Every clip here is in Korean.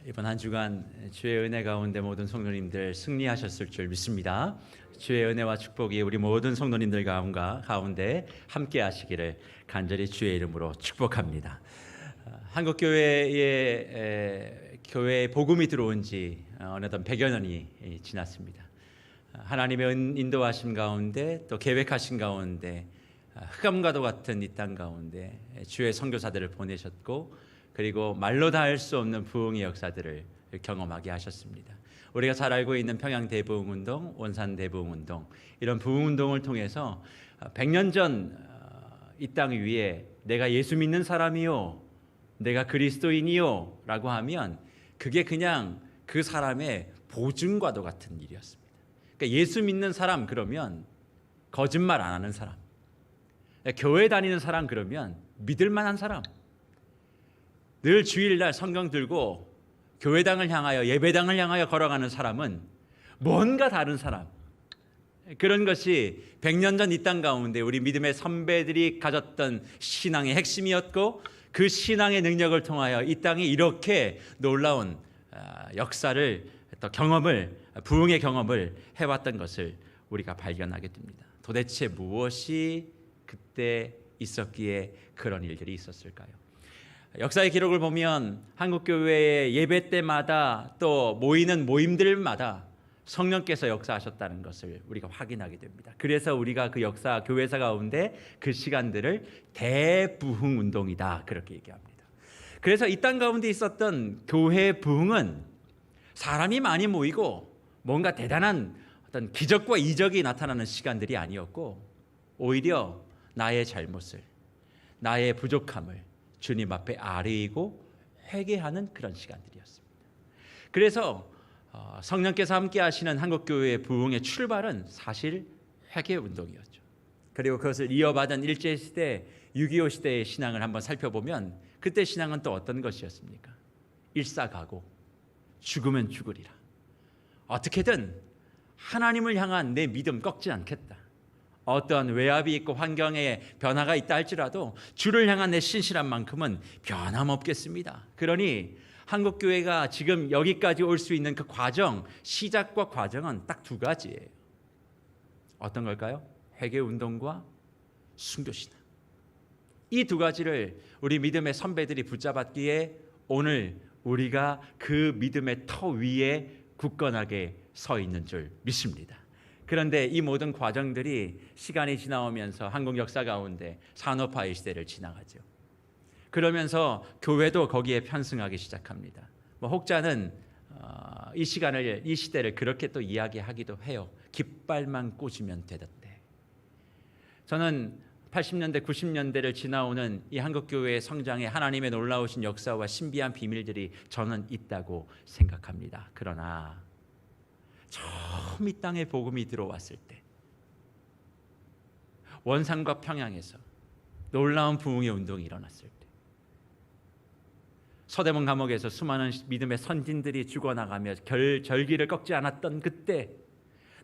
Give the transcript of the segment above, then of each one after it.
이번 한 주간 주의 은혜 가운데 모든 성도님들 승리하셨을 줄 믿습니다. 주의 은혜와 축복이 우리 모든 성도님들 가운데 함께 하시기를 간절히 주의 이름으로 축복합니다. 한국 교회에 복음이 들어온 지 어느덧 100여 년이 지났습니다. 하나님의 인도하심 가운데 또 계획하신 가운데 흑암과도 같은 이 땅 가운데 주의 선교사들을 보내셨고, 그리고 말로 다 할 수 없는 부흥의 역사들을 경험하게 하셨습니다. 우리가 잘 알고 있는 평양 대부흥운동, 원산 대부흥운동, 이런 부흥운동을 통해서 100년 전 이 땅 위에 내가 예수 믿는 사람이요, 내가 그리스도인이요 라고 하면 그게 그냥 그 사람의 보증과도 같은 일이었습니다. 그러니까 예수 믿는 사람 그러면 거짓말 안 하는 사람, 교회 다니는 사람 그러면 믿을 만한 사람, 늘 주일날 성경 들고 교회당을 향하여 예배당을 향하여 걸어가는 사람은 뭔가 다른 사람, 그런 것이 100년 전 이 땅 가운데 우리 믿음의 선배들이 가졌던 신앙의 핵심이었고, 그 신앙의 능력을 통하여 이 땅이 이렇게 놀라운 역사를 또 경험을, 부흥의 경험을 해왔던 것을 우리가 발견하게 됩니다. 도대체 무엇이 그때 있었기에 그런 일들이 있었을까요? 역사의 기록을 보면 한국교회의 예배 때마다 또 모이는 모임들마다 성령께서 역사하셨다는 것을 우리가 확인하게 됩니다. 그래서 우리가 그 역사, 교회사 가운데 그 시간들을 대부흥운동이다 그렇게 얘기합니다. 그래서 이 땅 가운데 있었던 교회 부흥은 사람이 많이 모이고 뭔가 대단한 어떤 기적과 이적이 나타나는 시간들이 아니었고, 오히려 나의 잘못을, 나의 부족함을 주님 앞에 아뢰이고 회개하는 그런 시간들이었습니다. 그래서 성령께서 함께 하시는 한국교회의 부흥의 출발은 사실 회개운동이었죠. 그리고 그것을 이어받은 일제시대, 6.25 시대의 신앙을 한번 살펴보면 그때 신앙은 또 어떤 것이었습니까? 일사가고 죽으면 죽으리라. 어떻게든 하나님을 향한 내 믿음 꺾지 않겠다. 어떤 외압이 있고 환경에 변화가 있다 할지라도 주를 향한 내 신실한 만큼은 변함없겠습니다. 그러니 한국교회가 지금 여기까지 올 수 있는 그 과정, 시작과 과정은 딱 두 가지예요. 어떤 걸까요? 회개운동과 순교신앙. 이 두 가지를 우리 믿음의 선배들이 붙잡았기에 오늘 우리가 그 믿음의 터 위에 굳건하게 서 있는 줄 믿습니다. 그런데 이 모든 과정들이 시간이 지나오면서 한국 역사 가운데 산업화의 시대를 지나가죠. 그러면서 교회도 거기에 편승하기 시작합니다. 혹자는 이 시대를 그렇게 또 이야기하기도 해요. 깃발만 꽂으면 되던데. 저는 80년대, 90년대를 지나오는 이 한국교회의 성장에 하나님의 놀라우신 역사와 신비한 비밀들이 저는 있다고 생각합니다. 그러나 처음 이 땅에 복음이 들어왔을 때, 원산과 평양에서 놀라운 부흥의 운동이 일어났을 때, 서대문 감옥에서 수많은 믿음의 선진들이 죽어나가며 절기를 꺾지 않았던 그때,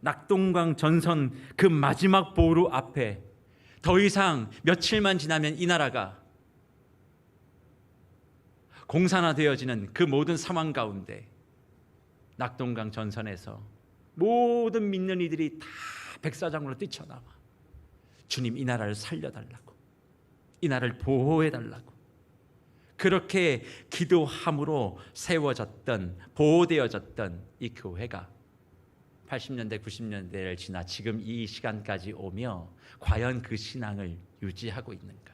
낙동강 전선 그 마지막 보루 앞에 더 이상 며칠만 지나면 이 나라가 공산화되어지는 그 모든 상황 가운데 낙동강 전선에서 모든 믿는 이들이 다 백사장으로 뛰쳐나와 주님 이 나라를 살려달라고, 이 나라를 보호해달라고 그렇게 기도함으로 세워졌던, 보호되어졌던 이 교회가 80년대, 90년대를 지나 지금 이 시간까지 오며 과연 그 신앙을 유지하고 있는가,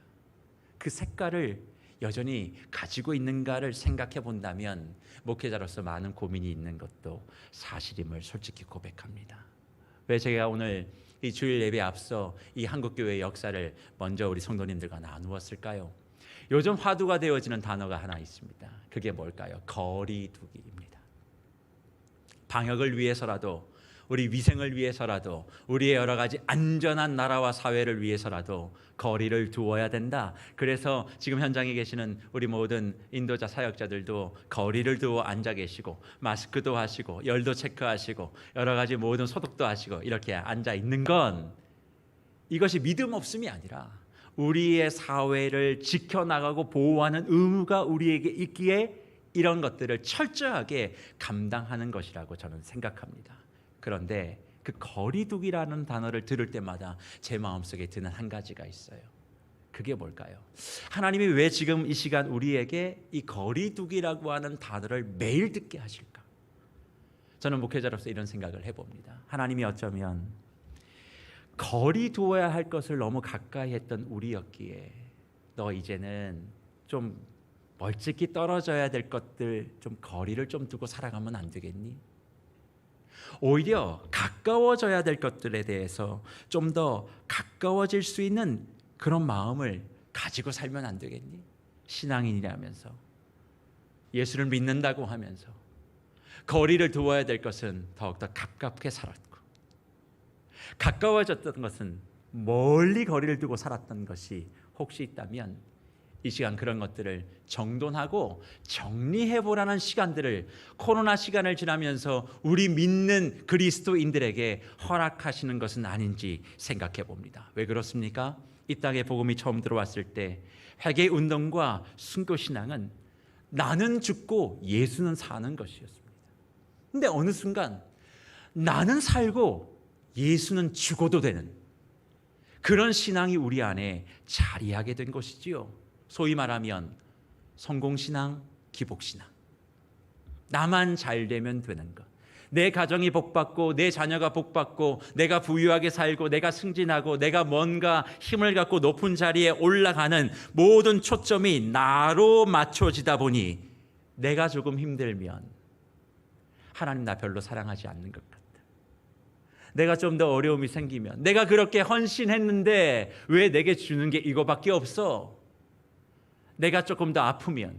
그 색깔을 여전히 가지고 있는가를 생각해 본다면 목회자로서 많은 고민이 있는 것도 사실임을 솔직히 고백합니다. 왜 제가 오늘 이 주일 예배에 앞서 이 한국교회의 역사를 먼저 우리 성도님들과 나누었을까요? 요즘 화두가 되어지는 단어가 하나 있습니다. 그게 뭘까요? 거리두기입니다. 방역을 위해서라도, 우리 위생을 위해서라도, 우리의 여러 가지 안전한 나라와 사회를 위해서라도 거리를 두어야 된다. 그래서 지금 현장에 계시는 우리 모든 인도자 사역자들도 거리를 두어 앉아 계시고, 마스크도 하시고, 열도 체크하시고, 여러 가지 모든 소독도 하시고 이렇게 앉아 있는 건 이것이 믿음 없음이 아니라 우리의 사회를 지켜나가고 보호하는 의무가 우리에게 있기에 이런 것들을 철저하게 감당하는 것이라고 저는 생각합니다. 그런데 그 거리두기라는 단어를 들을 때마다 제 마음속에 드는 한 가지가 있어요. 그게 뭘까요? 하나님이 왜 지금 이 시간 우리에게 이 거리두기라고 하는 단어를 매일 듣게 하실까? 저는 목회자로서 이런 생각을 해봅니다. 하나님이 어쩌면 거리 두어야 할 것을 너무 가까이 했던 우리였기에 너 이제는 좀 멀찍이 떨어져야 될 것들 좀 거리를 좀 두고 살아가면 안 되겠니? 오히려 가까워져야 될 것들에 대해서 좀 더 가까워질 수 있는 그런 마음을 가지고 살면 안 되겠니? 신앙인이라면서 예수를 믿는다고 하면서 거리를 두어야 될 것은 더욱더 가깝게 살았고, 가까워졌던 것은 멀리 거리를 두고 살았던 것이 혹시 있다면 이 시간 그런 것들을 정돈하고 정리해보라는 시간들을 코로나 시간을 지나면서 우리 믿는 그리스도인들에게 허락하시는 것은 아닌지 생각해 봅니다. 왜 그렇습니까? 이 땅에 복음이 처음 들어왔을 때 회개 운동과 순교 신앙은 나는 죽고 예수는 사는 것이었습니다. 근데 어느 순간 나는 살고 예수는 죽어도 되는 그런 신앙이 우리 안에 자리하게 된 것이지요. 소위 말하면 성공신앙, 기복신앙. 나만 잘 되면 되는 것. 내 가정이 복받고 내 자녀가 복받고 내가 부유하게 살고 내가 승진하고 내가 뭔가 힘을 갖고 높은 자리에 올라가는 모든 초점이 나로 맞춰지다 보니 내가 조금 힘들면 하나님 나 별로 사랑하지 않는 것 같다. 내가 좀 더 어려움이 생기면 내가 그렇게 헌신했는데 왜 내게 주는 게 이거밖에 없어? 내가 조금 더 아프면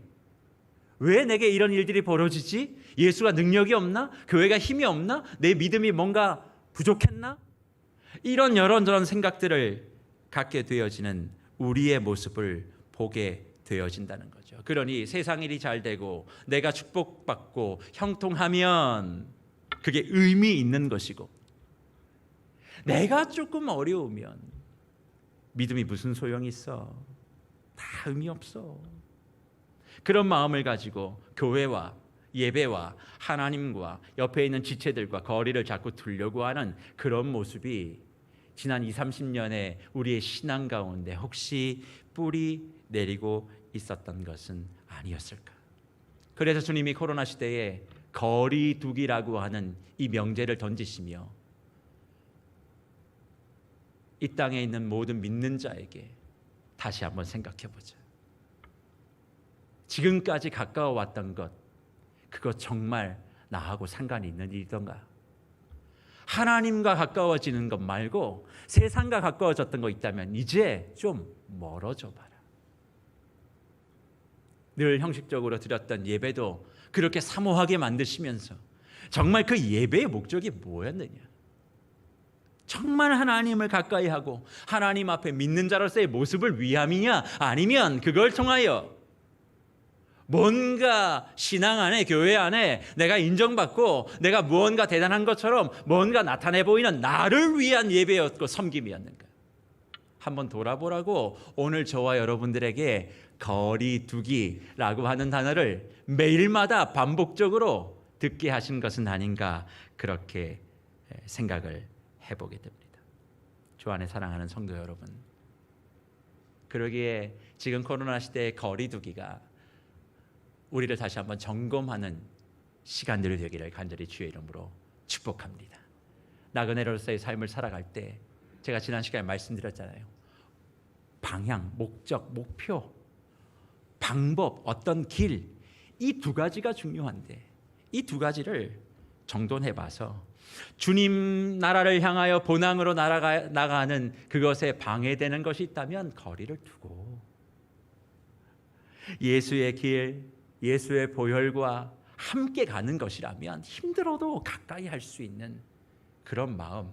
왜 내게 이런 일들이 벌어지지? 예수가 능력이 없나? 교회가 힘이 없나? 내 믿음이 뭔가 부족했나? 이런저런 생각들을 갖게 되어지는 우리의 모습을 보게 되어진다는 거죠. 그러니 세상 일이 잘 되고 내가 축복받고 형통하면 그게 의미 있는 것이고, 내가 조금 어려우면 믿음이 무슨 소용이 있어? 다 의미 없어. 그런 마음을 가지고 교회와 예배와 하나님과 옆에 있는 지체들과 거리를 자꾸 두려고 하는 그런 모습이 지난 20, 30년의 우리의 신앙 가운데 혹시 뿌리 내리고 있었던 것은 아니었을까? 그래서 주님이 코로나 시대에 거리두기라고 하는 이 명제를 던지시며 이 땅에 있는 모든 믿는 자에게 다시 한번 생각해 보자. 지금까지 가까워 왔던 것, 그거 정말 나하고 상관이 있는 일이던가? 하나님과 가까워지는 것 말고 세상과 가까워졌던 거 있다면 이제 좀 멀어져 봐라. 늘 형식적으로 드렸던 예배도 그렇게 사모하게 만드시면서 정말 그 예배의 목적이 뭐였느냐? 정말 하나님을 가까이 하고 하나님 앞에 믿는 자로서의 모습을 위함이냐? 아니면 그걸 통하여 뭔가 신앙 안에, 교회 안에 내가 인정받고 내가 무언가 대단한 것처럼 뭔가 나타내 보이는 나를 위한 예배였고 섬김이었는가? 한번 돌아보라고 오늘 저와 여러분들에게 거리두기라고 하는 단어를 매일마다 반복적으로 듣게 하신 것은 아닌가, 그렇게 생각을 해보게 됩니다. 주 안에 사랑하는 성도 여러분, 그러기에 지금 코로나 시대의 거리두기가 우리를 다시 한번 점검하는 시간들이 되기를 간절히 주의 이름으로 축복합니다. 나그네로서의 삶을 살아갈 때 제가 지난 시간에 말씀드렸잖아요. 방향, 목적, 목표, 방법, 어떤 길, 이 두 가지가 중요한데 이 두 가지를 정돈해봐서 주님 나라를 향하여 본향으로 나가는 그것에 방해되는 것이 있다면 거리를 두고 예수의 길, 예수의 보혈과 함께 가는 것이라면 힘들어도 가까이 할 수 있는 그런 마음,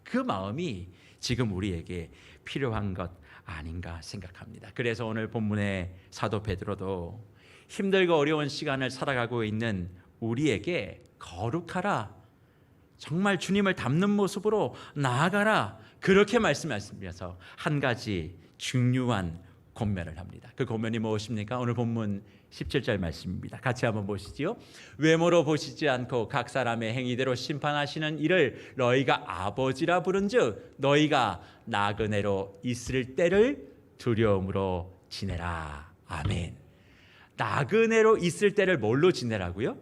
그 마음이 지금 우리에게 필요한 것 아닌가 생각합니다. 그래서 오늘 본문의 사도 베드로도 힘들고 어려운 시간을 살아가고 있는 우리에게 거룩하라, 정말 주님을 닮는 모습으로 나아가라, 그렇게 말씀하시면서 한 가지 중요한 권면을 합니다. 그 권면이 무엇입니까? 오늘 본문 17절 말씀입니다. 같이 한번 보시지요. 외모로 보시지 않고 각 사람의 행위대로 심판하시는 이를 너희가 아버지라 부른즉 너희가 나그네로 있을 때를 두려움으로 지내라. 아멘. 나그네로 있을 때를 뭘로 지내라고요?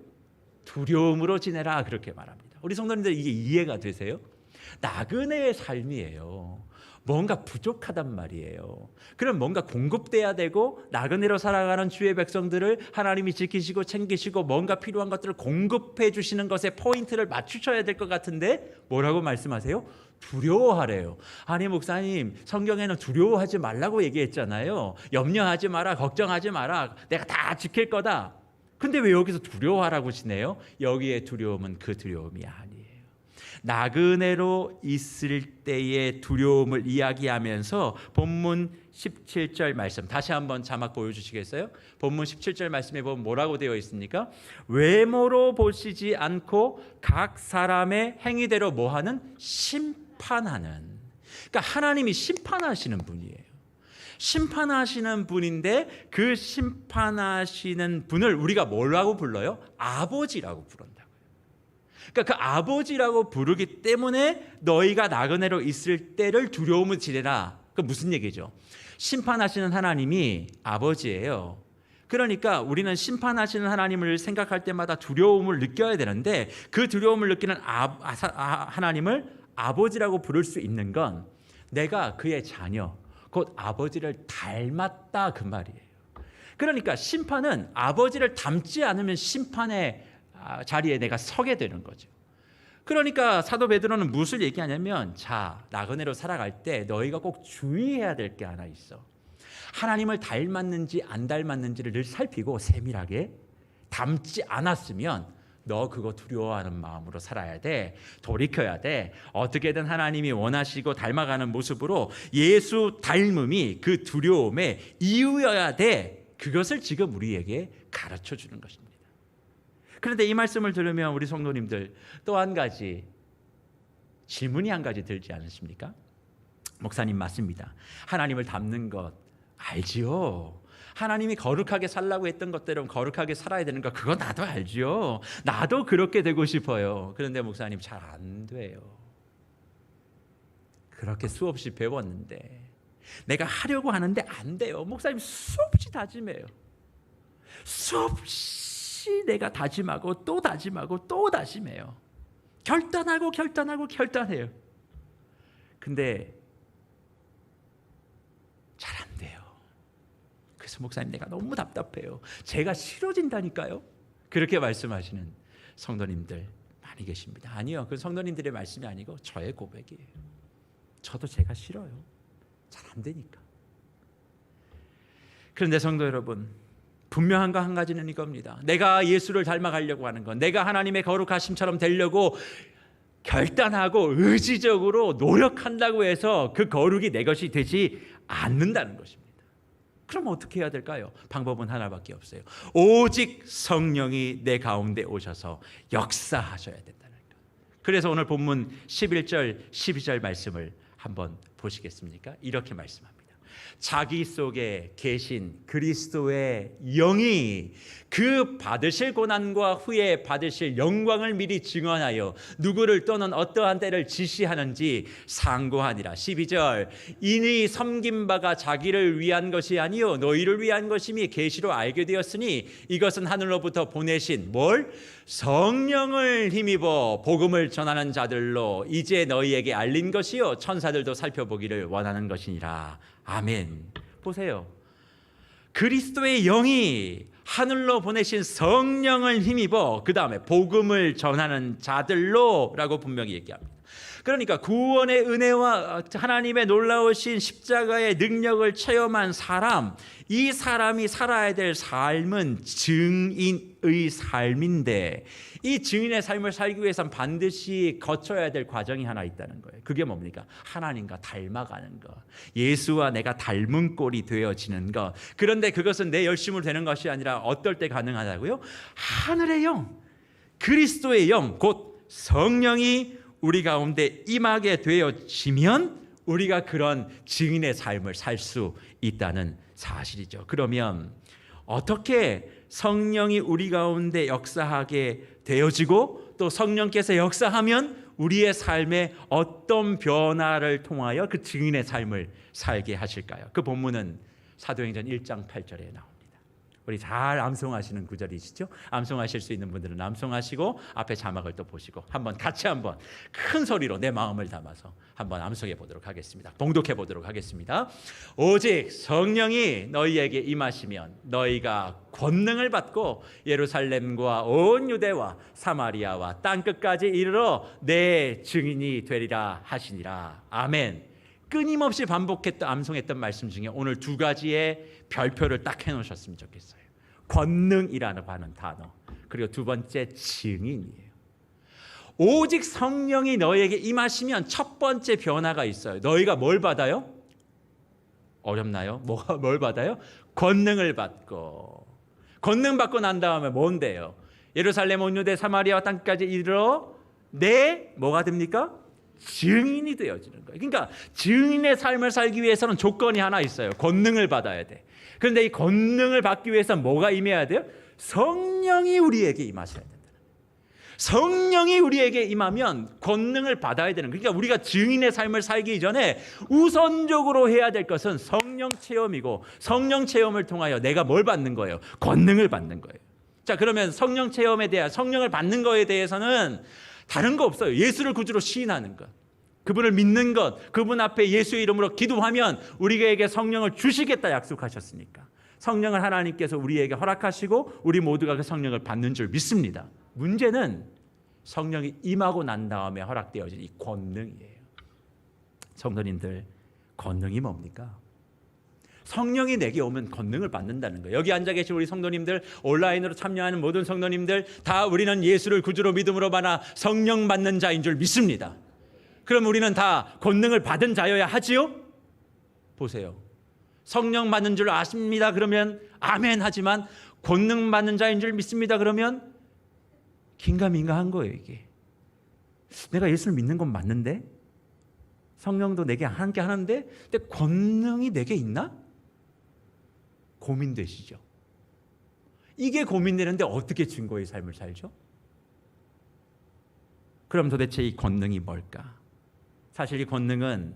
두려움으로 지내라, 그렇게 말합니다. 우리 성도님들, 이게 이해가 되세요? 나그네의 삶이에요. 뭔가 부족하단 말이에요. 그럼 뭔가 공급돼야 되고, 나그네로 살아가는 주의 백성들을 하나님이 지키시고 챙기시고 뭔가 필요한 것들을 공급해 주시는 것에 포인트를 맞추셔야 될 것 같은데 뭐라고 말씀하세요? 두려워하래요. 아니 목사님, 성경에는 두려워하지 말라고 얘기했잖아요. 염려하지 마라, 걱정하지 마라, 내가 다 지킬 거다. 근데 왜 여기서 두려워하라고 지내요? 여기에 두려움은 그 두려움이 아니에요. 나그네로 있을 때의 두려움을 이야기하면서 본문 17절 말씀 다시 한번 자막 보여주시겠어요? 본문 17절 말씀에 보면 뭐라고 되어 있습니까? 외모로 보시지 않고 각 사람의 행위대로 뭐하는? 심판하는. 그러니까 하나님이 심판하시는 분이에요. 심판하시는 분인데 그 심판하시는 분을 우리가 뭐라고 불러요? 아버지라고 부른다고요. 그러니까 그 아버지라고 부르기 때문에 너희가 나그네로 있을 때를 두려움을 지내라. 그 무슨 얘기죠? 심판하시는 하나님이 아버지예요. 그러니까 우리는 심판하시는 하나님을 생각할 때마다 두려움을 느껴야 되는데 그 두려움을 느끼는 하나님을 아버지라고 부를 수 있는 건 내가 그의 자녀, 곧 아버지를 닮았다, 그 말이에요. 그러니까 심판은 아버지를 닮지 않으면 심판의 자리에 내가 서게 되는 거죠. 그러니까 사도 베드로는 무엇을 얘기하냐면, 자, 나그네로 살아갈 때 너희가 꼭 주의해야 될 게 하나 있어. 하나님을 닮았는지 안 닮았는지를 늘 살피고 세밀하게, 닮지 않았으면 너 그거 두려워하는 마음으로 살아야 돼. 돌이켜야 돼. 어떻게든 하나님이 원하시고 닮아가는 모습으로 예수 닮음이 그 두려움의 이유여야 돼. 그것을 지금 우리에게 가르쳐 주는 것입니다. 그런데 이 말씀을 들으면 우리 성도님들 또 한 가지 질문이 한 가지 들지 않으십니까? 목사님, 맞습니다. 하나님을 닮는 것 알지요. 하나님이 거룩하게 살라고 했던 것대로 거룩하게 살아야 되는 거, 그거 나도 알지요. 나도 그렇게 되고 싶어요. 그런데 목사님, 잘 안 돼요. 그렇게 수없이 배웠는데 내가 하려고 하는데 안 돼요. 목사님, 수없이 다짐해요. 수없이 내가 다짐하고 또 다짐하고 또 다짐해요. 결단하고 결단해요. 근데 잘 안 돼요. 그래서 목사님, 내가 너무 답답해요. 제가 싫어진다니까요. 그렇게 말씀하시는 성도님들 많이 계십니다. 아니요, 그 성도님들의 말씀이 아니고 저의 고백이에요. 저도 제가 싫어요. 잘 안 되니까. 그런데 성도 여러분, 분명한 거 한 가지는 이겁니다. 내가 예수를 닮아가려고 하는 건, 내가 하나님의 거룩하심처럼 되려고 결단하고 의지적으로 노력한다고 해서 그 거룩이 내 것이 되지 않는다는 것입니다. 그럼 어떻게 해야 될까요? 방법은 하나밖에 없어요. 오직 성령이 내 가운데 오셔서 역사하셔야 된다는 것. 그래서 오늘 본문 11절 12절 말씀을 한번 보시겠습니까? 이렇게 말씀합니다. 자기 속에 계신 그리스도의 영이 그 받으실 고난과 후에 받으실 영광을 미리 증언하여 누구를 또는 어떠한 때를 지시하는지 상고하니라. 12절, 이니 섬긴 바가 자기를 위한 것이 아니요 너희를 위한 것임이 계시로 알게 되었으니 이것은 하늘로부터 보내신 뭘? 성령을 힘입어 복음을 전하는 자들로 이제 너희에게 알린 것이요 천사들도 살펴보기를 원하는 것이니라. 아멘. 보세요. 그리스도의 영이 하늘로 보내신 성령을 힘입어 그 다음에 복음을 전하는 자들로 라고 분명히 얘기합니다. 그러니까 구원의 은혜와 하나님의 놀라우신 십자가의 능력을 체험한 사람, 이 사람이 살아야 될 삶은 증인의 삶인데 이 증인의 삶을 살기 위해서는 반드시 거쳐야 될 과정이 하나 있다는 거예요. 그게 뭡니까? 하나님과 닮아가는 것, 예수와 내가 닮은 꼴이 되어지는 것. 그런데 그것은 내 열심으로 되는 것이 아니라 어떨 때 가능하다고요? 하늘의 영, 그리스도의 영, 곧 성령이 우리 가운데 임하게 되어지면 우리가 그런 증인의 삶을 살 수 있다는 사실이죠. 그러면 어떻게 성령이 우리 가운데 역사하게 되어지고 또 성령께서 역사하면 우리의 삶에 어떤 변화를 통하여 그 증인의 삶을 살게 하실까요? 그 본문은 사도행전 1장 8절에 나옵니다. 우리 잘 암송하시는 구절이시죠? 암송하실 수 있는 분들은 암송하시고 앞에 자막을 또 보시고 같이 한번 큰 소리로 내 마음을 담아서 한번 암송해 보도록 하겠습니다. 봉독해 보도록 하겠습니다. 오직 성령이 너희에게 임하시면 너희가 권능을 받고 예루살렘과 온 유대와 사마리아와 땅끝까지 이르러 내 증인이 되리라 하시니라. 아멘. 끊임없이 반복했던 암송했던 말씀 중에 오늘 두 가지의 별표를 딱 해놓으셨으면 좋겠어요. 권능이라는 단어, 그리고 두 번째 증인이에요. 오직 성령이 너희에게 임하시면 첫 번째 변화가 있어요. 너희가 뭘 받아요? 어렵나요? 뭘 받아요? 권능을 받고, 권능 받고 난 다음에 뭔데요? 예루살렘 온 유대 사마리아와 땅까지 이르러 내 뭐가 됩니까? 증인이 되어지는 거예요. 그러니까 증인의 삶을 살기 위해서는 조건이 하나 있어요. 권능을 받아야 돼. 그런데 이 권능을 받기 위해서는 뭐가 임해야 돼요? 성령이 우리에게 임하셔야 된다. 성령이 우리에게 임하면 권능을 받아야 되는 거예요. 그러니까 우리가 증인의 삶을 살기 전에 우선적으로 해야 될 것은 성령 체험이고, 성령 체험을 통하여 내가 뭘 받는 거예요? 권능을 받는 거예요. 자, 그러면 성령 체험에 대한, 성령을 받는 거에 대해서는 다른 거 없어요. 예수를 구주로 시인하는 것, 그분을 믿는 것, 그분 앞에 예수의 이름으로 기도하면 우리에게 성령을 주시겠다 약속하셨으니까 성령을 하나님께서 우리에게 허락하시고 우리 모두가 그 성령을 받는 줄 믿습니다. 문제는 성령이 임하고 난 다음에 허락되어진 이 권능이에요. 성도님들, 권능이 뭡니까? 성령이 내게 오면 권능을 받는다는 거예요. 여기 앉아 계신 우리 성도님들, 온라인으로 참여하는 모든 성도님들 다 우리는 예수를 구주로 믿음으로 받아 성령 받는 자인 줄 믿습니다. 그럼 우리는 다 권능을 받은 자여야 하지요? 보세요. 성령 받는 줄 아십니다. 그러면 아멘 하지만 권능 받는 자인 줄 믿습니다. 그러면 긴가민가한 거예요. 이게 내가 예수를 믿는 건 맞는데, 성령도 내게 함께 하는데, 근데 권능이 내게 있나? 고민되시죠? 이게 고민되는데 어떻게 증거의 삶을 살죠? 그럼 도대체 이 권능이 뭘까? 사실 이 권능은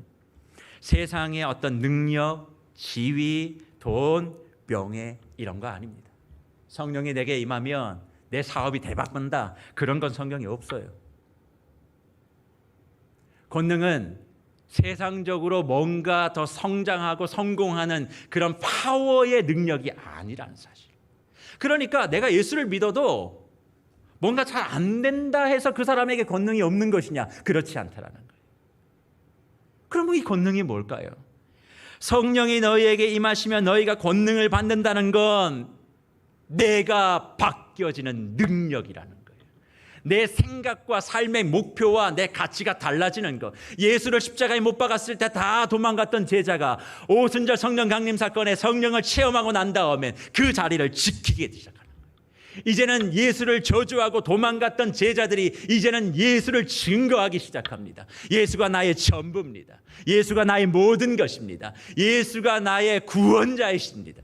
세상의 어떤 능력, 지위, 돈, 명예 이런 거 아닙니다. 성령이 내게 임하면 내 사업이 대박난다, 그런 건 성경에 없어요. 권능은 세상적으로 뭔가 더 성장하고 성공하는 그런 파워의 능력이 아니라는 사실. 그러니까 내가 예수를 믿어도 뭔가 잘 안 된다 해서 그 사람에게 권능이 없는 것이냐? 그렇지 않다라는 거예요. 그럼 이 권능이 뭘까요? 성령이 너희에게 임하시면 너희가 권능을 받는다는 건 내가 바뀌어지는 능력이라는 거예요. 내 생각과 삶의 목표와 내 가치가 달라지는 것. 예수를 십자가에 못 박았을 때 다 도망갔던 제자가 오순절 성령 강림 사건에 성령을 체험하고 난 다음에 그 자리를 지키게 시작하는 거예요. 이제는 예수를 저주하고 도망갔던 제자들이 이제는 예수를 증거하기 시작합니다. 예수가 나의 전부입니다. 예수가 나의 모든 것입니다. 예수가 나의 구원자이십니다.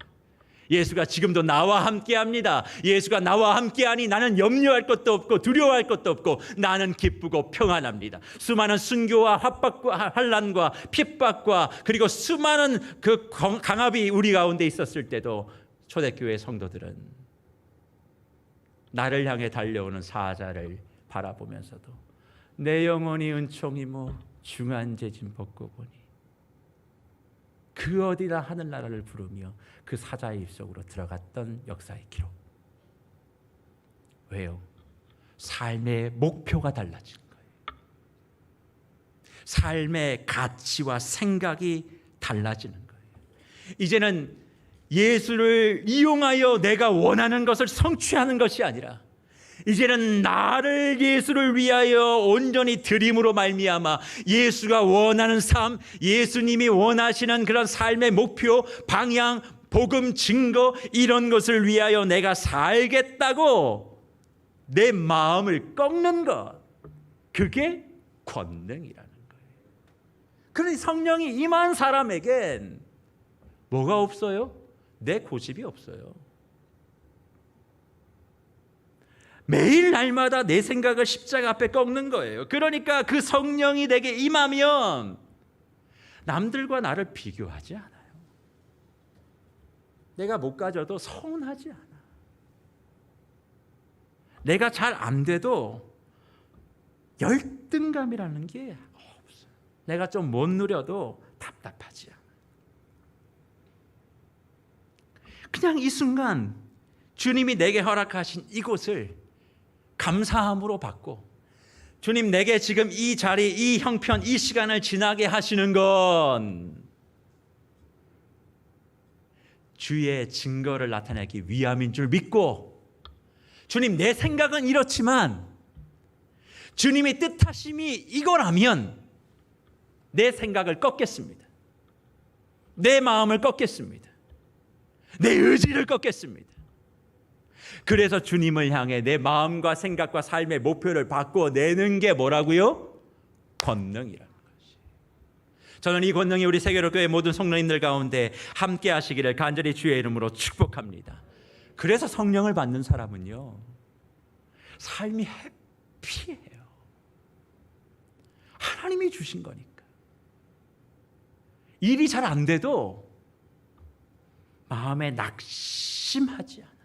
예수가 지금도 나와 함께합니다. 예수가 나와 함께하니 나는 염려할 것도 없고 두려워할 것도 없고 나는 기쁘고 평안합니다. 수많은 순교와 환박과 환난과 핍박과 그리고 수많은 그 강압이 우리 가운데 있었을 때도 초대교회 성도들은 나를 향해 달려오는 사자를 바라보면서도 내 영혼이 은총이모 중한 재짐 벗고 보니 그 어디나 하늘나라를 부르며 그 사자의 입속으로 들어갔던 역사의 기록. 왜요? 삶의 목표가 달라진 거예요. 삶의 가치와 생각이 달라지는 거예요. 이제는 예수를 이용하여 내가 원하는 것을 성취하는 것이 아니라 이제는 나를 예수를 위하여 온전히 드림으로 말미암아 예수가 원하는 삶, 예수님이 원하시는 그런 삶의 목표, 방향, 복음 증거 이런 것을 위하여 내가 살겠다고 내 마음을 꺾는 것, 그게 권능이라는 거예요. 그러니 성령이 임한 사람에겐 뭐가 없어요? 내 고집이 없어요. 매일 날마다 내 생각을 십자가 앞에 꺾는 거예요. 그러니까 그 성령이 내게 임하면 남들과 나를 비교하지 않아요. 내가 못 가져도 서운하지 않아. 내가 잘 안 돼도 열등감이라는 게 없어요. 내가 좀 못 누려도 답답하지 않아. 그냥 이 순간 주님이 내게 허락하신 이곳을 감사함으로 받고, 주님 내게 지금 이 자리, 이 형편, 이 시간을 지나게 하시는 건 주의 증거를 나타내기 위함인 줄 믿고, 주님 내 생각은 이렇지만 주님의 뜻하심이 이거라면 내 생각을 꺾겠습니다. 내 마음을 꺾겠습니다. 내 의지를 꺾겠습니다. 그래서 주님을 향해 내 마음과 생각과 삶의 목표를 바꿔내는 게 뭐라고요? 권능이라는 것이. 저는 이 권능이 우리 세계로교회 모든 성도님들 가운데 함께 하시기를 간절히 주의 이름으로 축복합니다. 그래서 성령을 받는 사람은요, 삶이 해피해요. 하나님이 주신 거니까. 일이 잘 안 돼도 마음에 낙심하지 않아.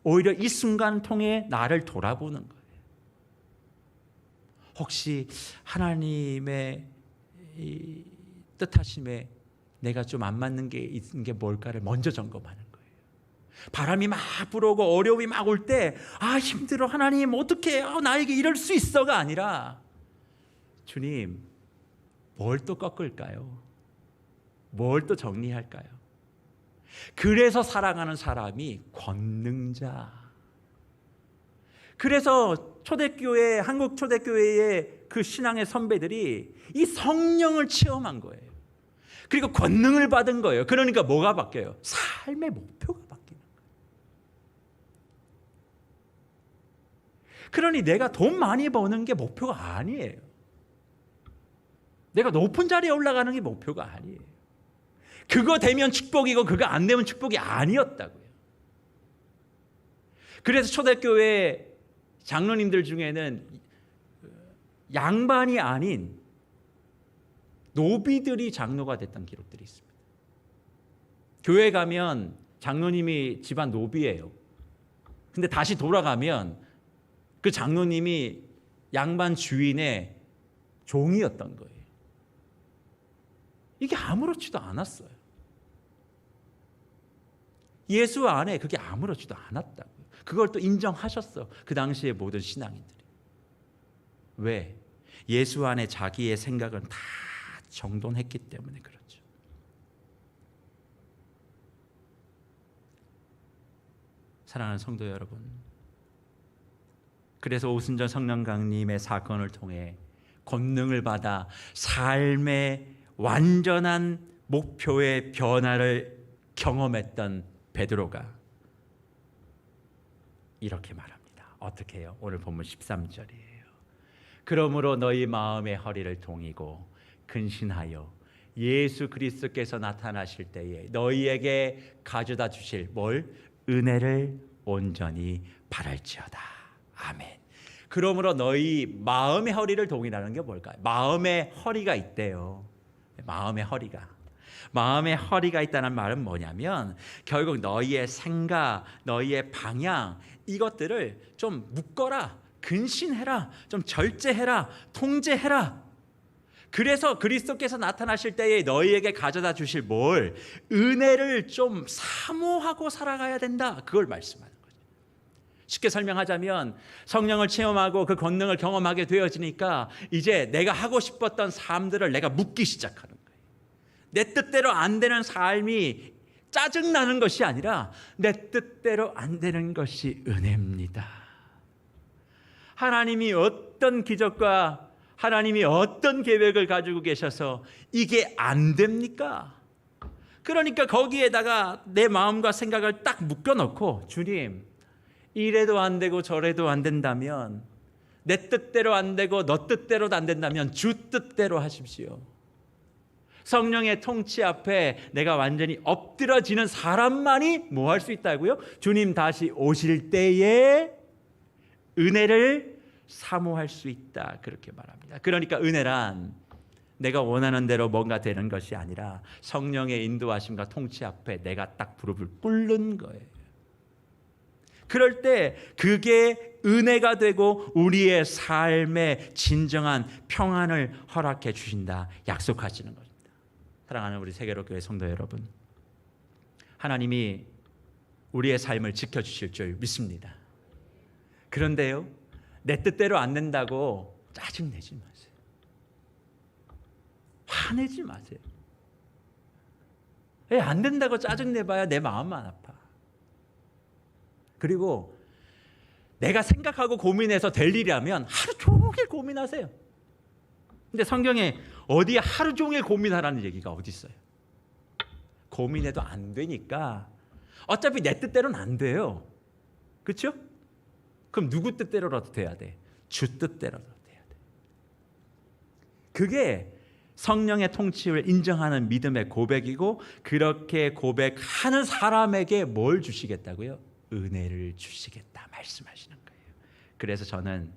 오히려 이 순간 통해 나를 돌아보는 거예요. 혹시 하나님의 이 뜻하심에 내가 좀 안 맞는 게 있는 게 뭘까를 먼저 점검하는 거예요. 바람이 막 불어오고 어려움이 막 올 때 힘들어, 하나님 어떻게 나에게 이럴 수 있어가 아니라, 주님 뭘 또 꺾을까요? 뭘 또 정리할까요? 그래서 살아가는 사람이 권능자. 그래서 초대교회, 한국 초대교회의 그 신앙의 선배들이 이 성령을 체험한 거예요. 그리고 권능을 받은 거예요. 그러니까 뭐가 바뀌어요? 삶의 목표가 바뀌는 거예요. 그러니 내가 돈 많이 버는 게 목표가 아니에요. 내가 높은 자리에 올라가는 게 목표가 아니에요. 그거 되면 축복이고 그거 안 되면 축복이 아니었다고요. 그래서 초대교회 장로님들 중에는 양반이 아닌 노비들이 장로가 됐던 기록들이 있습니다. 교회 가면 장로님이 집안 노비예요. 근데 다시 돌아가면 그 장로님이 양반 주인의 종이었던 거예요. 이게 아무렇지도 않았어요. 예수 안에 그게 아무렇지도 않았다고요. 그걸 또 인정하셨어, 그 당시의 모든 신앙인들이. 왜? 예수 안에 자기의 생각은 다 정돈했기 때문에 그렇죠. 사랑하는 성도 여러분, 그래서 오순절 성령강림의 사건을 통해 권능을 받아 삶의 완전한 목표의 변화를 경험했던 베드로가 이렇게 말합니다. 어떻게 해요? 오늘 본문 13절이에요. 그러므로 너희 마음의 허리를 동이고 근신하여 예수 그리스도께서 나타나실 때에 너희에게 가져다 주실 뭘? 은혜를 온전히 바랄지어다. 아멘. 그러므로 너희 마음의 허리를 동이라는 게 뭘까요? 마음의 허리가 있대요. 마음의 허리가 있다는 말은 뭐냐면, 결국 너희의 생각, 너희의 방향, 이것들을 좀 묶어라, 근신해라, 좀 절제해라, 통제해라. 그래서 그리스도께서 나타나실 때에 너희에게 가져다 주실 뭘? 은혜를 좀 사모하고 살아가야 된다. 그걸 말씀하는 거죠. 쉽게 설명하자면 성령을 체험하고 그 권능을 경험하게 되어지니까 이제 내가 하고 싶었던 삶들을 내가 묻기 시작하는 거예요. 내 뜻대로 안 되는 삶이 짜증나는 것이 아니라 내 뜻대로 안 되는 것이 은혜입니다. 하나님이 어떤 기적과 하나님이 어떤 계획을 가지고 계셔서 이게 안 됩니까? 그러니까 거기에다가 내 마음과 생각을 딱 묶어놓고, 주님 이래도 안 되고 저래도 안 된다면, 내 뜻대로 안 되고 너 뜻대로도 안 된다면 주 뜻대로 하십시오. 성령의 통치 앞에 내가 완전히 엎드러지는 사람만이 뭐 할 수 있다고요? 주님 다시 오실 때에 은혜를 사모할 수 있다, 그렇게 말합니다. 그러니까 은혜란 내가 원하는 대로 뭔가 되는 것이 아니라 성령의 인도하심과 통치 앞에 내가 딱 무릎을 꿇는 거예요. 그럴 때 그게 은혜가 되고 우리의 삶에 진정한 평안을 허락해 주신다, 약속하시는 것입니다. 사랑하는 우리 세계로 교회 성도 여러분, 하나님이 우리의 삶을 지켜주실 줄 믿습니다. 그런데요, 내 뜻대로 안 된다고 짜증내지 마세요. 화내지 마세요. 왜 안 된다고 짜증내봐야 내 마음만 아파. 그리고 내가 생각하고 고민해서 될 일이라면 하루 종일 고민하세요. 근데 성경에 어디에 하루 종일 고민하라는 얘기가 어디 있어요? 고민해도 안 되니까 어차피 내 뜻대로는 안 돼요. 그렇죠? 그럼 누구 뜻대로라도 돼야 돼? 주 뜻대로라도 돼야 돼. 그게 성령의 통치를 인정하는 믿음의 고백이고, 그렇게 고백하는 사람에게 뭘 주시겠다고요? 은혜를 주시겠다 말씀하시는 거예요. 그래서 저는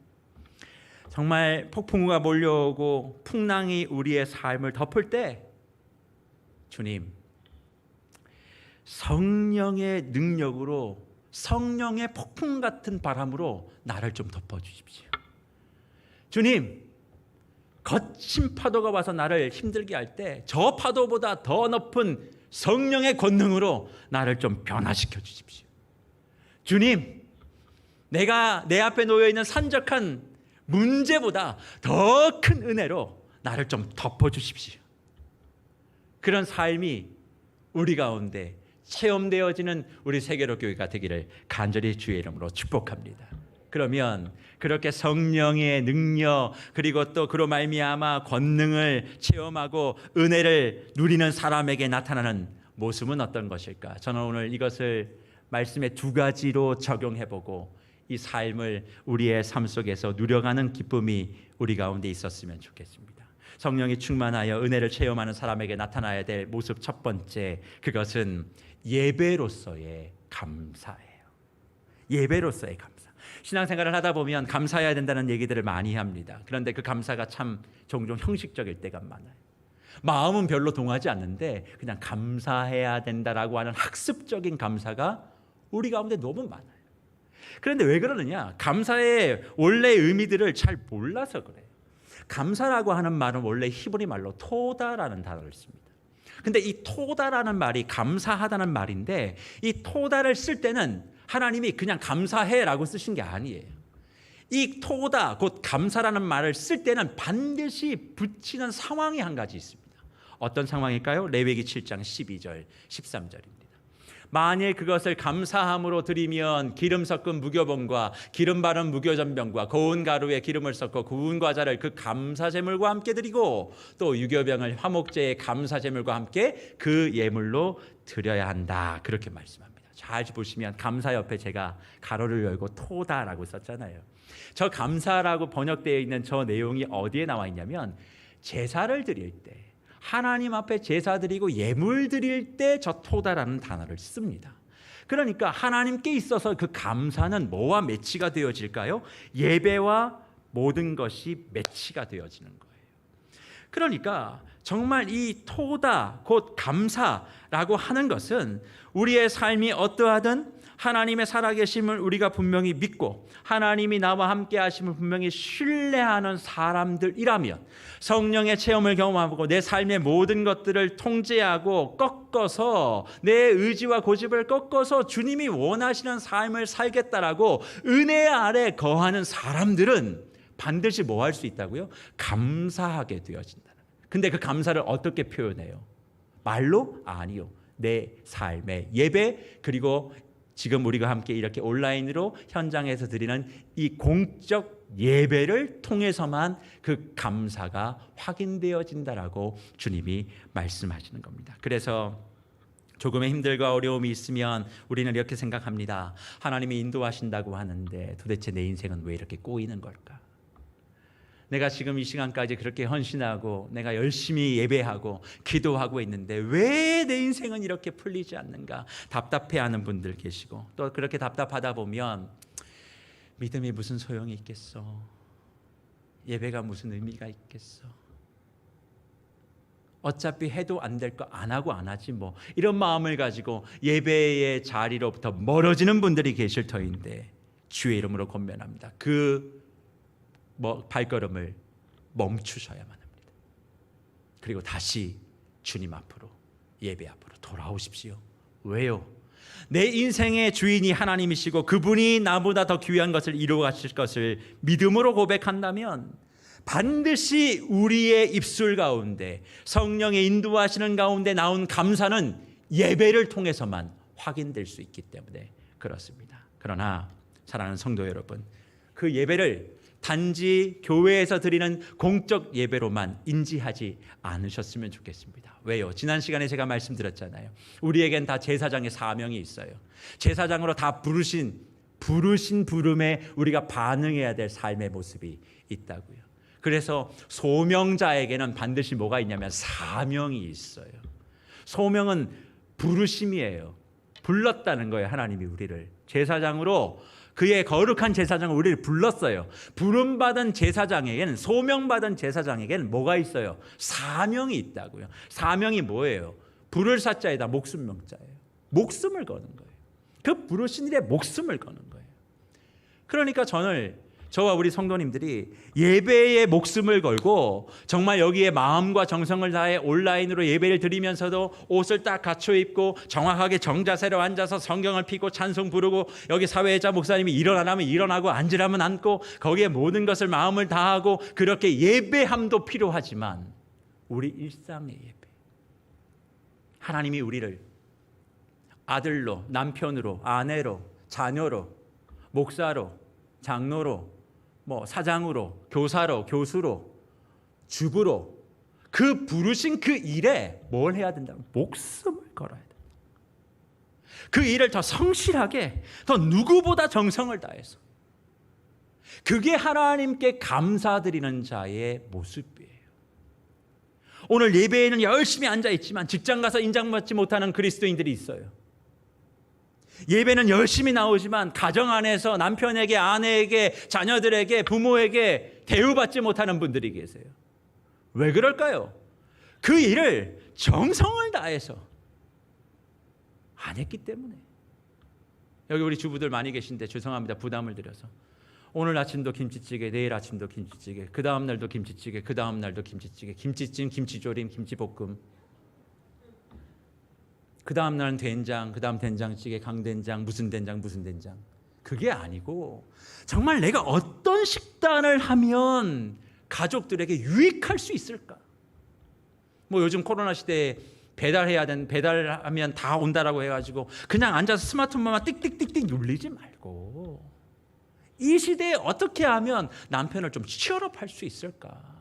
정말 폭풍우가 몰려오고 풍랑이 우리의 삶을 덮을 때 주님, 성령의 능력으로, 성령의 폭풍 같은 바람으로 나를 좀 덮어주십시오. 주님, 거친 파도가 와서 나를 힘들게 할 때 저 파도보다 더 높은 성령의 권능으로 나를 좀 변화시켜 주십시오. 주님, 내가 내 앞에 놓여있는 산적한 문제보다 더 큰 은혜로 나를 좀 덮어주십시오. 그런 삶이 우리 가운데 체험되어지는 우리 세계로 교회가 되기를 간절히 주의 이름으로 축복합니다. 그러면 그렇게 성령의 능력, 그리고 또 그로 말미암아 권능을 체험하고 은혜를 누리는 사람에게 나타나는 모습은 어떤 것일까? 저는 오늘 이것을 말씀의 두 가지로 적용해보고 이 삶을 우리의 삶 속에서 누려가는 기쁨이 우리 가운데 있었으면 좋겠습니다. 성령이 충만하여 은혜를 체험하는 사람에게 나타나야 될 모습 첫 번째, 그것은 예배로서의 감사예요. 예배로서의 감사. 신앙생활을 하다 보면 감사해야 된다는 얘기들을 많이 합니다. 그런데 그 감사가 참 종종 형식적일 때가 많아요. 마음은 별로 동하지 않는데 그냥 감사해야 된다라고 하는 학습적인 감사가 우리 가운데 너무 많아요. 그런데 왜 그러느냐? 감사의 원래의 의미들을 잘 몰라서 그래요. 감사라고 하는 말은 원래 히브리 말로 토다라는 단어를 씁니다. 근데 이 토다라는 말이 감사하다는 말인데, 이 토다를 쓸 때는 하나님이 그냥 감사해라고 쓰신 게 아니에요. 이 토다, 곧 감사라는 말을 쓸 때는 반드시 붙이는 상황이 한 가지 있습니다. 어떤 상황일까요? 레위기 7장 12절, 13절입니다. 만일 그것을 감사함으로 드리면 기름 섞은 무교병과 기름 바른 무교전병과 고운 가루에 기름을 섞어 구운 과자를 그 감사제물과 함께 드리고, 또 유교병을 화목제의 감사제물과 함께 그 예물로 드려야 한다, 그렇게 말씀합니다. 잘 보시면 감사 옆에 제가 가로를 열고 토다라고 썼잖아요. 저 감사라고 번역되어 있는 저 내용이 어디에 나와 있냐면, 제사를 드릴 때, 하나님 앞에 제사 드리고 예물 드릴 때 저 토다라는 단어를 씁니다. 그러니까 하나님께 있어서 그 감사는 뭐와 매치가 되어질까요? 예배와 모든 것이 매치가 되어지는 거예요. 그러니까 정말 이 토다, 곧 감사라고 하는 것은 우리의 삶이 어떠하든 하나님의 살아계심을 우리가 분명히 믿고 하나님이 나와 함께 하심을 분명히 신뢰하는 사람들이라면, 성령의 체험을 경험하고 내 삶의 모든 것들을 통제하고 꺾어서 내 의지와 고집을 꺾어서 주님이 원하시는 삶을 살겠다라고 은혜 아래 거하는 사람들은 반드시 뭐 할 수 있다고요? 감사하게 되어진다는 거예요. 근데 그 감사를 어떻게 표현해요? 말로? 아니요. 내 삶의 예배, 그리고 지금 우리가 함께 이렇게 온라인으로 현장에서 드리는 이 공적 예배를 통해서만 그 감사가 확인되어진다라고 주님이 말씀하시는 겁니다. 그래서 조금의 힘들과 어려움이 있으면 우리는 이렇게 생각합니다. 하나님이 인도하신다고 하는데 도대체 내 인생은 왜 이렇게 꼬이는 걸까? 내가 지금 이 시간까지 그렇게 헌신하고 내가 열심히 예배하고 기도하고 있는데 왜 내 인생은 이렇게 풀리지 않는가 답답해하는 분들 계시고, 또 그렇게 답답하다 보면 믿음이 무슨 소용이 있겠어, 예배가 무슨 의미가 있겠어, 어차피 해도 안 될 거 안 하고 안 하지 뭐, 이런 마음을 가지고 예배의 자리로부터 멀어지는 분들이 계실 터인데 주의 이름으로 권면합니다. 그 발걸음을 멈추셔야만 합니다. 그리고 다시 주님 앞으로, 예배 앞으로 돌아오십시오. 왜요? 내 인생의 주인이 하나님이시고 그분이 나보다 더 귀한 것을 이루어 가실 것을 믿음으로 고백한다면 반드시 우리의 입술 가운데 성령의 인도하시는 가운데 나온 감사는 예배를 통해서만 확인될 수 있기 때문에 그렇습니다. 그러나 사랑하는 성도 여러분, 그 예배를 단지 교회에서 드리는 공적 예배로만 인지하지 않으셨으면 좋겠습니다. 왜요? 지난 시간에 제가 말씀드렸잖아요. 우리에겐 다 제사장의 사명이 있어요. 제사장으로 다 부르신 부름에 우리가 반응해야 될 삶의 모습이 있다고요. 그래서 소명자에게는 반드시 뭐가 있냐면 사명이 있어요. 소명은 부르심이에요. 불렀다는 거예요. 하나님이 우리를 제사장으로, 그의 거룩한 제사장을 우리를 불렀어요. 부름받은 제사장에게는, 소명받은 제사장에게는 뭐가 있어요? 사명이 있다고요. 사명이 뭐예요? 부를 사자에다 목숨 명자예요. 목숨을 거는 거예요. 그 부르신 일에 목숨을 거는 거예요. 그러니까 저와 우리 성도님들이 예배에 목숨을 걸고 정말 여기에 마음과 정성을 다해 온라인으로 예배를 드리면서도 옷을 딱 갖춰 입고 정확하게 정자세로 앉아서 성경을 펴고 찬송 부르고, 여기 사회자 목사님이 일어나라면 일어나고 앉으라면 앉고, 거기에 모든 것을 마음을 다하고 그렇게 예배함도 필요하지만 우리 일상의 예배, 하나님이 우리를 아들로, 남편으로, 아내로, 자녀로, 목사로, 장로로, 사장으로, 교사로, 교수로, 주부로 그 부르신 그 일에 뭘 해야 된다면 목숨을 걸어야 된다. 그 일을 더 성실하게, 더 누구보다 정성을 다해서, 그게 하나님께 감사드리는 자의 모습이에요. 오늘 예배에는 열심히 앉아 있지만 직장 가서 인정받지 못하는 그리스도인들이 있어요. 예배는 열심히 나오지만 가정 안에서 남편에게, 아내에게, 자녀들에게, 부모에게 대우받지 못하는 분들이 계세요. 왜 그럴까요? 그 일을 정성을 다해서 안 했기 때문에. 여기 우리 주부들 많이 계신데 죄송합니다. 부담을 드려서. 오늘 아침도 김치찌개, 내일 아침도 김치찌개, 그 다음 날도 김치찌개, 그 다음 날도 김치찌개, 김치찜, 김치조림, 김치볶음, 그 다음 날은 된장, 그 다음 된장찌개, 강된장, 무슨 된장, 무슨 된장. 그게 아니고 정말 내가 어떤 식단을 하면 가족들에게 유익할 수 있을까? 요즘 코로나 시대에 배달하면 다 온다라고 해가지고 그냥 앉아서 스마트폰만 띡띡띡띡 눌리지 말고, 이 시대에 어떻게 하면 남편을 좀 치열업할 수 있을까?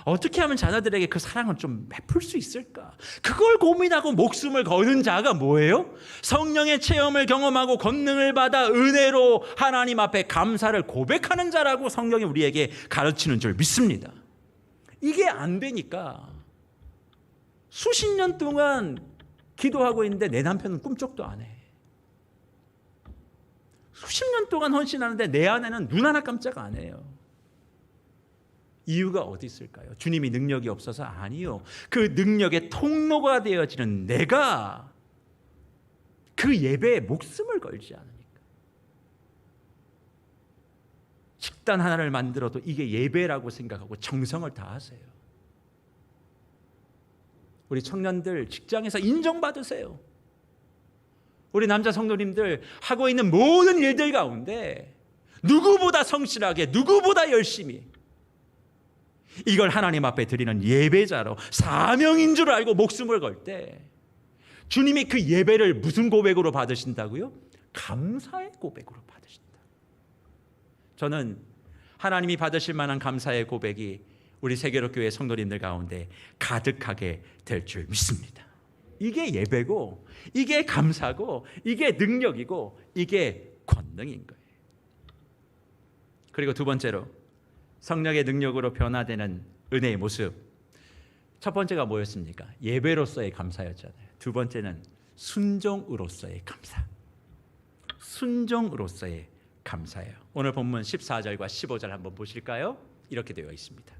어떻게 하면 자녀들에게 그 사랑을 좀 베풀 수 있을까? 그걸 고민하고 목숨을 거는 자가 뭐예요? 성령의 체험을 경험하고 권능을 받아 은혜로 하나님 앞에 감사를 고백하는 자라고 성경이 우리에게 가르치는 줄 믿습니다. 이게 안 되니까 수십 년 동안 기도하고 있는데 내 남편은 꿈쩍도 안 해. 수십 년 동안 헌신하는데 내 아내는 눈 하나 깜짝 안 해요. 이유가 어디 있을까요? 주님이 능력이 없어서? 아니요. 그 능력의 통로가 되어지는 내가 그 예배에 목숨을 걸지 않으니까. 식단 하나를 만들어도 이게 예배라고 생각하고 정성을 다하세요. 우리 청년들 직장에서 인정받으세요. 우리 남자 성도님들 하고 있는 모든 일들 가운데 누구보다 성실하게, 누구보다 열심히 이걸 하나님 앞에 드리는 예배자로 사명인 줄 알고 목숨을 걸 때 주님이 그 예배를 무슨 고백으로 받으신다고요? 감사의 고백으로 받으신다. 저는 하나님이 받으실 만한 감사의 고백이 우리 세계로교회 성도님들 가운데 가득하게 될 줄 믿습니다. 이게 예배고, 이게 감사고, 이게 능력이고, 이게 권능인 거예요. 그리고 두 번째로 성령의 능력으로 변화되는 은혜의 모습. 첫 번째가 뭐였습니까? 예배로서의 감사였잖아요. 두 번째는 순종으로서의 감사. 순종으로서의 감사예요. 오늘 본문 14절과 15절 한번 보실까요? 이렇게 되어 있습니다.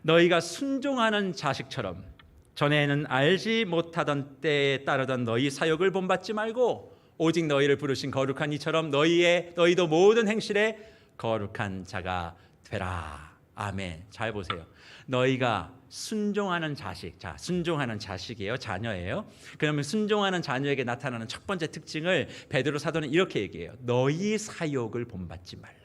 너희가 순종하는 자식처럼 전에는 알지 못하던 때에 따르던 너희 사욕을 본받지 말고 오직 너희를 부르신 거룩한 이처럼 너희도 모든 행실에 거룩한 자가 되라. 아멘. 잘 보세요. 너희가 순종하는 자식. 자, 순종하는 자식이에요. 자녀예요. 그러면 순종하는 자녀에게 나타나는 첫 번째 특징을 베드로 사도는 이렇게 얘기해요. 너희 사욕을 본받지 말라.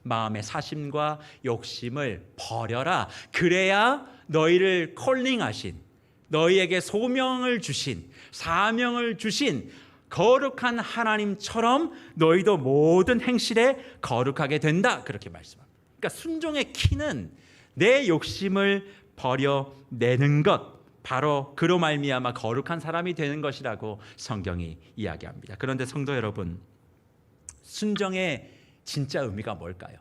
마음의 사심과 욕심을 버려라. 그래야 너희를 콜링하신, 너희에게 소명을 주신, 사명을 주신 거룩한 하나님처럼 너희도 모든 행실에 거룩하게 된다. 그렇게 말씀합니다. 그러니까 순종의 키는 내 욕심을 버려내는 것, 바로 그로 말미암아 거룩한 사람이 되는 것이라고 성경이 이야기합니다. 그런데 성도 여러분, 순종의 진짜 의미가 뭘까요?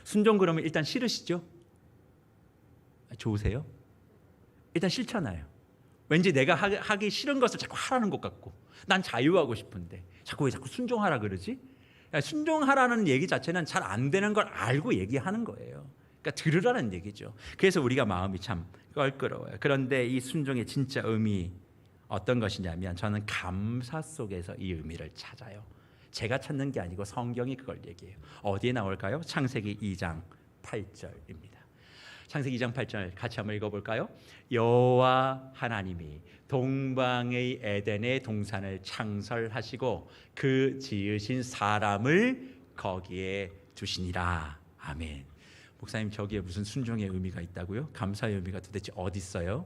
순종 그러면 일단 싫으시죠? 좋으세요? 일단 싫잖아요. 왠지 내가 하기 싫은 것을 자꾸 하라는 것 같고, 난 자유하고 싶은데 왜 자꾸 순종하라 그러지? 순종하라는 얘기 자체는 잘 안 되는 걸 알고 얘기하는 거예요. 그러니까 들으라는 얘기죠. 그래서 우리가 마음이 참 껄끄러워요. 그런데 이 순종의 진짜 의미 어떤 것이냐면 저는 감사 속에서 이 의미를 찾아요. 제가 찾는 게 아니고 성경이 그걸 얘기해요. 어디에 나올까요? 창세기 2장 8절입니다. 창세기 2장 8절 같이 한번 읽어볼까요? 여호와 하나님이 동방의 에덴의 동산을 창설하시고 그 지으신 사람을 거기에 두시니라. 아멘. 목사님, 저기에 무슨 순종의 의미가 있다고요? 감사의 의미가 도대체 어디 있어요?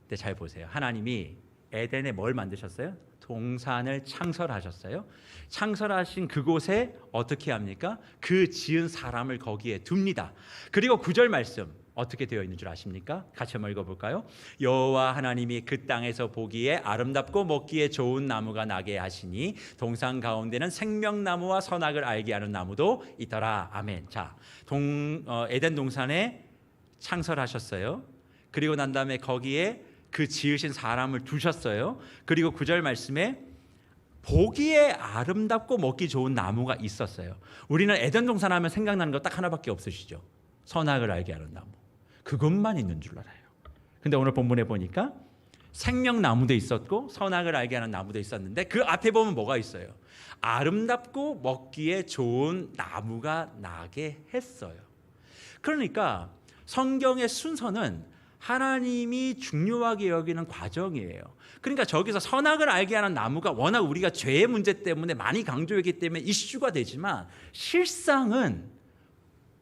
근데 잘 보세요. 하나님이 에덴에 뭘 만드셨어요? 동산을 창설하셨어요. 창설하신 그곳에 어떻게 합니까? 그 지은 사람을 거기에 둡니다. 그리고 9절 말씀 어떻게 되어 있는 줄 아십니까? 같이 한번 읽어볼까요? 여호와 하나님이 그 땅에서 보기에 아름답고 먹기에 좋은 나무가 나게 하시니 동산 가운데는 생명나무와 선악을 알게 하는 나무도 있더라. 아멘. 자, 에덴 동산에 창설하셨어요. 그리고 난 다음에 거기에 그 지으신 사람을 두셨어요. 그리고 9절 말씀에 보기에 아름답고 먹기 좋은 나무가 있었어요. 우리는 에덴 동산 하면 생각나는 거 딱 하나밖에 없으시죠? 선악을 알게 하는 나무. 그것만 있는 줄 알아요. 근데 오늘 본문에 보니까 생명나무도 있었고 선악을 알게 하는 나무도 있었는데 그 앞에 보면 뭐가 있어요? 아름답고 먹기에 좋은 나무가 나게 했어요. 그러니까 성경의 순서는 하나님이 중요하게 여기는 과정이에요. 그러니까 저기서 선악을 알게 하는 나무가 워낙 우리가 죄의 문제 때문에 많이 강조했기 때문에 이슈가 되지만 실상은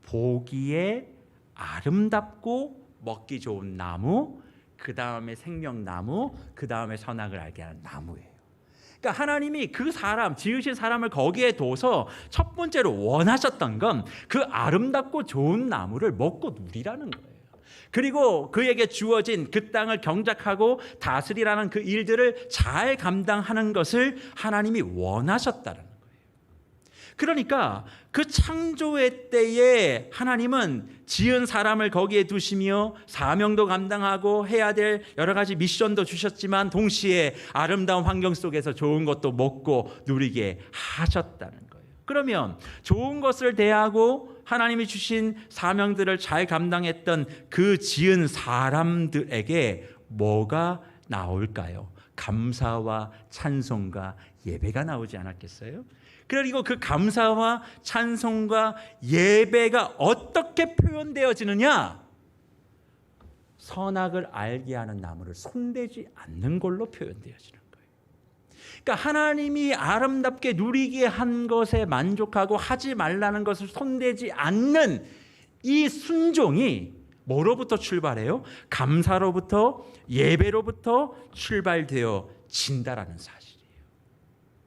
보기에 아름답고 먹기 좋은 나무, 그 다음에 생명나무, 그 다음에 선악을 알게 하는 나무예요. 그러니까 하나님이 그 사람, 지으신 사람을 거기에 둬서 첫 번째로 원하셨던 건 그 아름답고 좋은 나무를 먹고 누리라는 거예요. 그리고 그에게 주어진 그 땅을 경작하고 다스리라는 그 일들을 잘 감당하는 것을 하나님이 원하셨다는 거예요. 그러니까 그 창조의 때에 하나님은 지은 사람을 거기에 두시며 사명도 감당하고 해야 될 여러 가지 미션도 주셨지만 동시에 아름다운 환경 속에서 좋은 것도 먹고 누리게 하셨다는 거예요. 그러면 좋은 것을 대하고 하나님이 주신 사명들을 잘 감당했던 그 지은 사람들에게 뭐가 나올까요? 감사와 찬송과 예배가 나오지 않았겠어요? 그리고 그 감사와 찬송과 예배가 어떻게 표현되어지느냐? 선악을 알게 하는 나무를 손대지 않는 걸로 표현되어지는 거예요. 그러니까 하나님이 아름답게 누리게 한 것에 만족하고 하지 말라는 것을 손대지 않는 이 순종이 뭐로부터 출발해요? 감사로부터, 예배로부터 출발되어진다라는 사실이에요.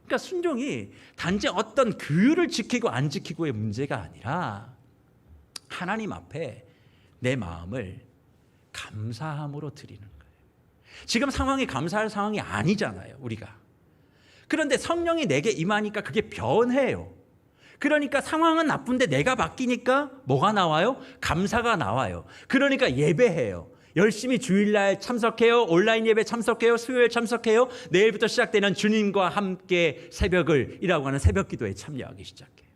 그러니까 순종이 단지 어떤 규율을 지키고 안 지키고의 문제가 아니라 하나님 앞에 내 마음을 감사함으로 드리는 거예요. 지금 상황이 감사할 상황이 아니잖아요, 우리가. 그런데 성령이 내게 임하니까 그게 변해요. 그러니까 상황은 나쁜데 내가 바뀌니까 뭐가 나와요? 감사가 나와요. 그러니까 예배해요. 열심히 주일날 참석해요. 온라인 예배 참석해요. 수요일 참석해요. 내일부터 시작되는 주님과 함께 새벽을이라고 하는 새벽 기도에 참여하기 시작해요.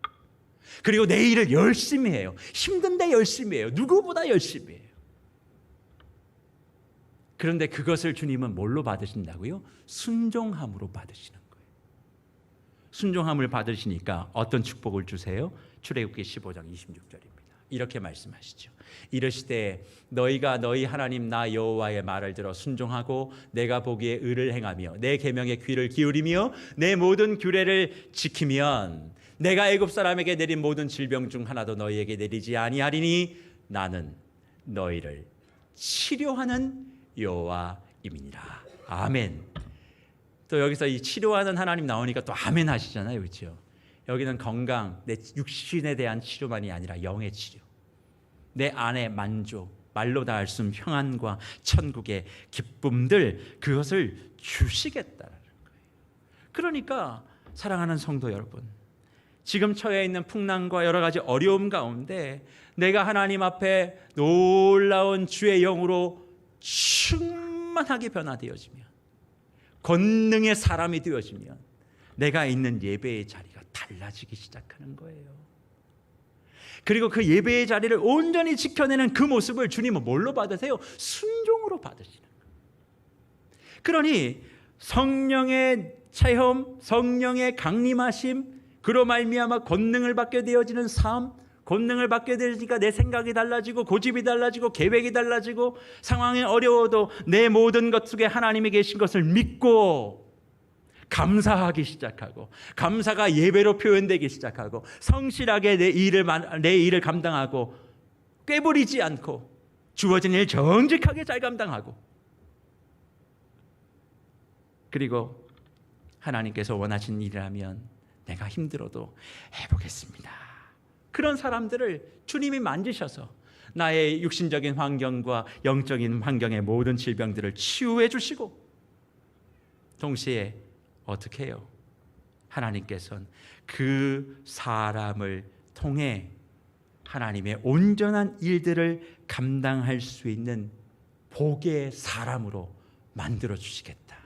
그리고 내일을 열심히 해요. 힘든데 열심히 해요. 누구보다 열심히 해요. 그런데 그것을 주님은 뭘로 받으신다고요? 순종함으로 받으시는 거예요. 순종함을 받으시니까 어떤 축복을 주세요? 출애굽기 15장 26절입니다. 이렇게 말씀하시죠. 이르시되 너희가 너희 하나님 나 여호와의 말을 들어 순종하고 내가 보기에 의를 행하며 내 계명에 귀를 기울이며 내 모든 규례를 지키면 내가 애굽 사람에게 내린 모든 질병 중 하나도 너희에게 내리지 아니하리니 나는 너희를 치료하는 여호와임이니라. 아멘. 또 여기서 이 치료하는 하나님 나오니까 또 아멘 하시잖아요. 그렇죠? 여기는 건강, 내 육신에 대한 치료만이 아니라 영의 치료, 내 안의 만족, 말로 다 할 수 없는 평안과 천국의 기쁨들, 그것을 주시겠다는 거예요. 그러니까 사랑하는 성도 여러분, 지금 처해 있는 풍랑과 여러 가지 어려움 가운데 내가 하나님 앞에 놀라운 주의 영으로 충만하게 변화되어지면, 권능의 사람이 되어지면 내가 있는 예배의 자리가 달라지기 시작하는 거예요. 그리고 그 예배의 자리를 온전히 지켜내는 그 모습을 주님은 뭘로 받으세요? 순종으로 받으시는 거예요. 그러니 성령의 체험, 성령의 강림하심, 그로 말미암아 권능을 받게 되어지는 삶, 권능을 받게 되니까 내 생각이 달라지고 고집이 달라지고 계획이 달라지고 상황이 어려워도 내 모든 것 속에 하나님이 계신 것을 믿고 감사하기 시작하고, 감사가 예배로 표현되기 시작하고, 성실하게 내 일을 감당하고 꾀부리지 않고 주어진 일 정직하게 잘 감당하고, 그리고 하나님께서 원하신 일이라면 내가 힘들어도 해보겠습니다. 그런 사람들을 주님이 만지셔서 나의 육신적인 환경과 영적인 환경의 모든 질병들을 치유해 주시고, 동시에 어떻게 해요? 하나님께서는 그 사람을 통해 하나님의 온전한 일들을 감당할 수 있는 복의 사람으로 만들어 주시겠다.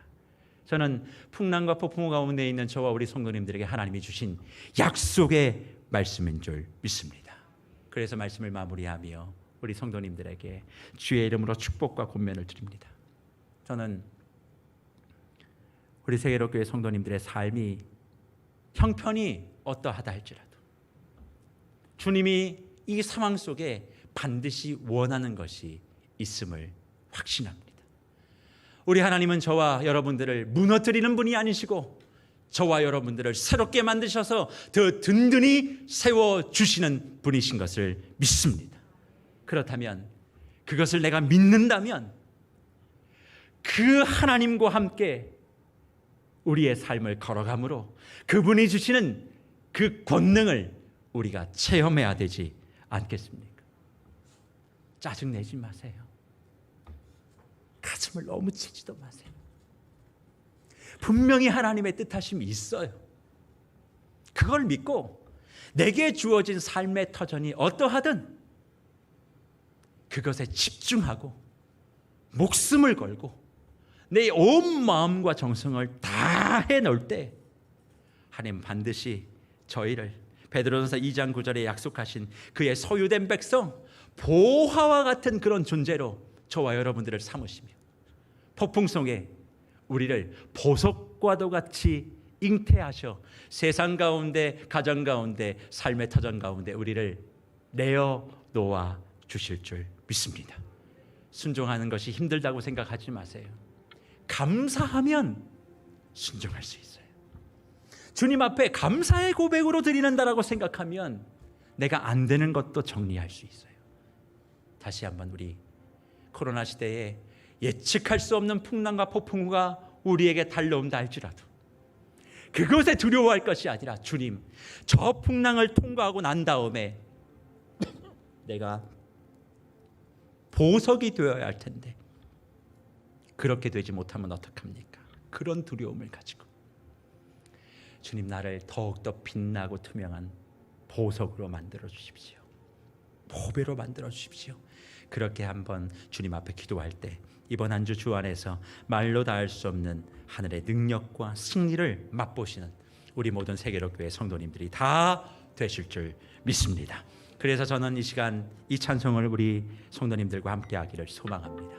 저는 풍랑과 폭풍 가운데 있는 저와 우리 성도님들에게 하나님이 주신 약속의 말씀인 줄 믿습니다. 그래서 말씀을 마무리하며 우리 성도님들에게 주의 이름으로 축복과 권면을 드립니다. 저는 우리 세계로교회 성도님들의 삶이 형편이 어떠하다 할지라도 주님이 이 상황 속에 반드시 원하는 것이 있음을 확신합니다. 우리 하나님은 저와 여러분들을 무너뜨리는 분이 아니시고 저와 여러분들을 새롭게 만드셔서 더 든든히 세워주시는 분이신 것을 믿습니다. 그렇다면, 그것을 내가 믿는다면 그 하나님과 함께 우리의 삶을 걸어감으로 그분이 주시는 그 권능을 우리가 체험해야 되지 않겠습니까? 짜증내지 마세요. 가슴을 너무 치지도 마세요. 분명히 하나님의 뜻하심이 있어요. 그걸 믿고 내게 주어진 삶의 터전이 어떠하든 그것에 집중하고 목숨을 걸고 내 온 마음과 정성을 다 해놓을 때 하나님 반드시 저희를 베드로전서 2장 9절에 약속하신 그의 소유된 백성, 보화와 같은 그런 존재로 저와 여러분들을 삼으시며 폭풍 속에 우리를 보석과도 같이 잉태하셔 세상 가운데, 가정 가운데, 삶의 터전 가운데 우리를 내어 놓아 주실 줄 믿습니다. 순종하는 것이 힘들다고 생각하지 마세요. 감사하면 순종할 수 있어요. 주님 앞에 감사의 고백으로 드리는다라고 생각하면 내가 안 되는 것도 정리할 수 있어요. 다시 한번 우리 코로나 시대에 예측할 수 없는 풍랑과 폭풍우가 우리에게 달려온다 할지라도 그것에 두려워할 것이 아니라, 주님, 저 풍랑을 통과하고 난 다음에 내가 보석이 되어야 할 텐데 그렇게 되지 못하면 어떡합니까? 그런 두려움을 가지고 주님, 나를 더욱더 빛나고 투명한 보석으로 만들어 주십시오. 보배로 만들어 주십시오. 그렇게 한번 주님 앞에 기도할 때 이번 한 주 주 안에서 말로 다 할 수 없는 하늘의 능력과 승리를 맛보시는 우리 모든 세계로교회 성도님들이 다 되실 줄 믿습니다. 그래서 저는 이 시간 이 찬송을 우리 성도님들과 함께 하기를 소망합니다.